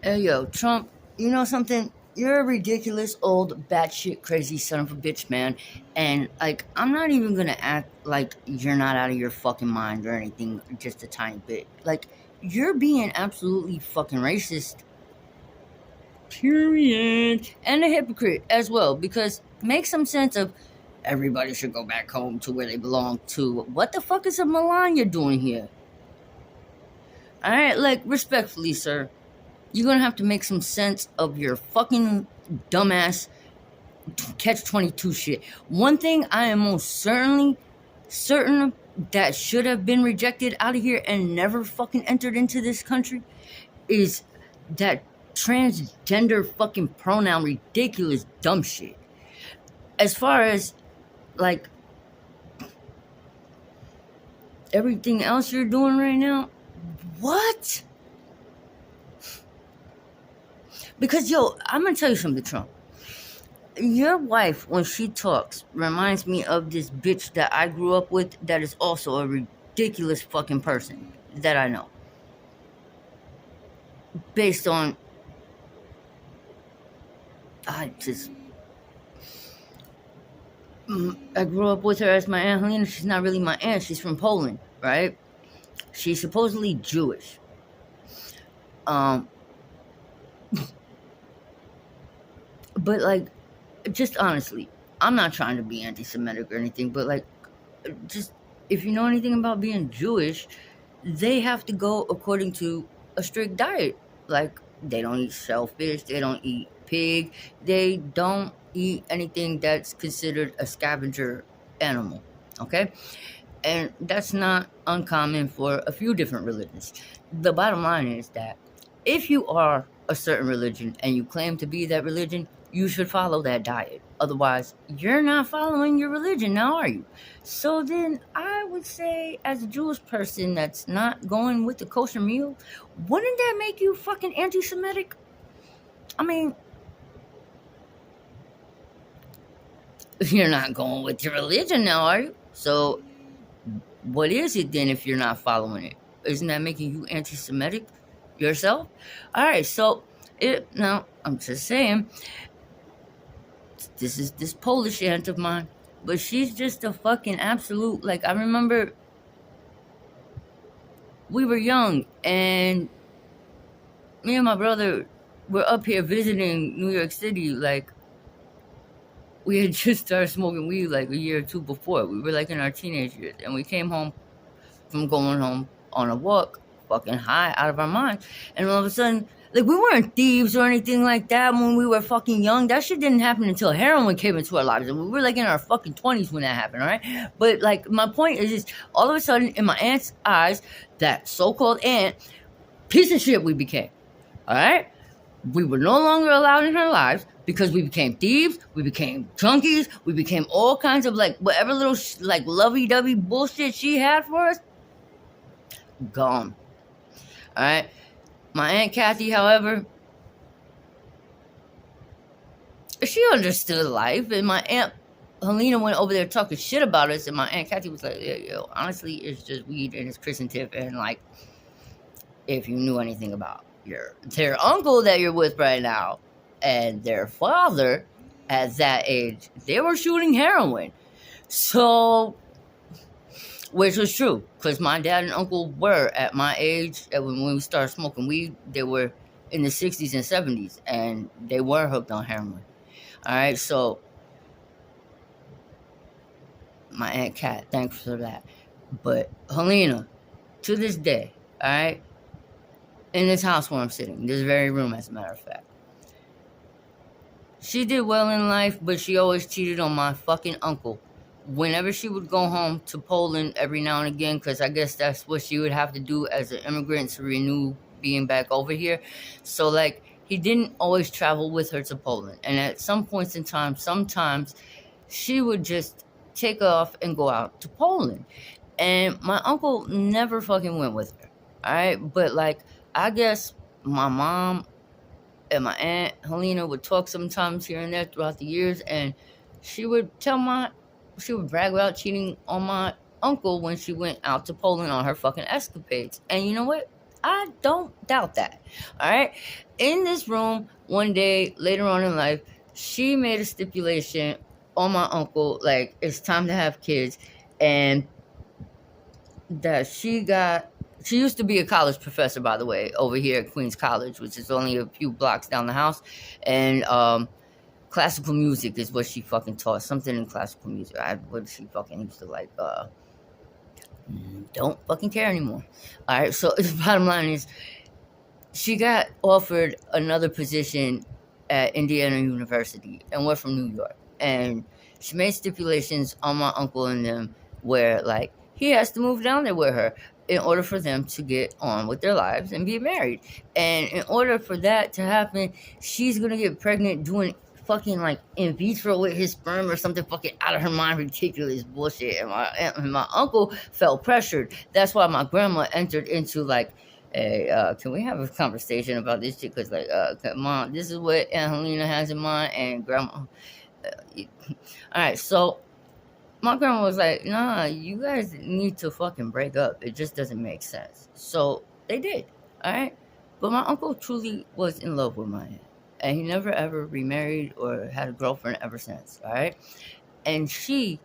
Hey yo, Trump, you know something? You're a ridiculous old batshit crazy son of a bitch, man. And like, I'm not even gonna act like you're not out of your fucking mind or anything, just a tiny bit. Like, you're being absolutely fucking racist. Period. And a hypocrite as well, because make some sense of everybody should go back home to where they belong to. What the fuck is a Melania doing here? Alright, like, respectfully, sir. You're gonna have to make some sense of your fucking dumbass catch 22 shit. One thing I am most certainly certain that should have been rejected out of here and never fucking entered into this country is that transgender fucking pronoun ridiculous dumb shit. As far as like everything else you're doing right now, what? Because yo, I'm gonna tell you something, Trump. Your wife, when she talks, reminds me of this bitch that I grew up with that is also a ridiculous fucking person that I know. Based on, I just, I grew up with her as my Aunt Helena. She's not really my aunt, she's from Poland, right? She's supposedly Jewish. Um, but like, just honestly, I'm not trying to be anti Semitic or anything, but like, just if you know anything about being Jewish, they have to go according to a strict diet. Like they don't eat shellfish, they don't eat pig, they don't eat anything that's considered a scavenger animal. Okay? And that's not uncommon for a few different religions. The bottom line is that if you are a certain religion and you claim to be that religion, you should follow that diet. Otherwise, you're not following your religion, now are you? So then I would say, as a Jewish person that's not going with the kosher meal, wouldn't that make you fucking anti Semitic? I mean, you're not going with your religion now, are you? So what is it then if you're not following it? Isn't that making you anti Semitic yourself? Alright, so it now I'm just saying this is this Polish aunt of mine, but she's just a fucking absolute. Like I remember we were young and me and my brother were up here visiting New York City. Like we had just started smoking weed like a year or two before. We were like in our teenage years, and we came home from going home on a walk, fucking high out of our minds, and all of a sudden. Like, we weren't thieves or anything like that when we were fucking young. That shit didn't happen until heroin came into our lives. And we were, like, in our fucking 20s when that happened, all right? But, like, my point is just all of a sudden, in my aunt's eyes, that so-called aunt, piece of shit we became, all right? We were no longer allowed in her lives because we became thieves, we became junkies, we became all kinds of, like, whatever little, like, lovey-dovey bullshit she had for us, gone, all right? My Aunt Kathy, however, she understood life, and my Aunt Helena went over there talking shit about us, and my Aunt Kathy was like, yo, honestly, it's just weed and it's Chris Tip, and like, if you knew anything about their uncle that you're with right now, and their father at that age, they were shooting heroin. So, which was true, because my dad and uncle were at my age, and when we started smoking weed, they were in the 60s and 70s, and they were hooked on heroin. All right, so my Aunt Kat, thanks for that. But Helena, to this day, all right, in this house where I'm sitting, this very room, as a matter of fact, she did well in life, but she always cheated on my fucking uncle. Whenever she would go home to Poland every now and again, because I guess that's what she would have to do as an immigrant to renew being back over here. So, like, he didn't always travel with her to Poland. And at some points in time, sometimes she would just take off and go out to Poland. And my uncle never fucking went with her. All right? But, like, I guess my mom and my Aunt Helena would talk sometimes here and there throughout the years, and she would brag about cheating on my uncle when she went out to Poland on her fucking escapades. And you know what? I don't doubt that. All right. In this room, one day later on in life, she made a stipulation on my uncle, like it's time to have kids, and that she used to be a college professor, by the way, over here at Queens College, which is only a few blocks down the house. And classical music is what she fucking taught. Something in classical music. What she fucking used to like. Don't fucking care anymore. All right. So the bottom line is, she got offered another position at Indiana University, and we're from New York. And she made stipulations on my uncle and them where, like, he has to move down there with her in order for them to get on with their lives and be married. And in order for that to happen, she's gonna get pregnant doing fucking like in vitro with his sperm or something fucking out of her mind, ridiculous bullshit. And my uncle felt pressured. That's why my grandma entered into like, hey, can we have a conversation about this shit? Because, like, mom, this is what Aunt Helena has in mind, and grandma. All right, so my grandma was like, nah, you guys need to fucking break up. It just doesn't make sense. So they did, all right? But my uncle truly was in love with my aunt, and he never ever remarried or had a girlfriend ever since, all right? And she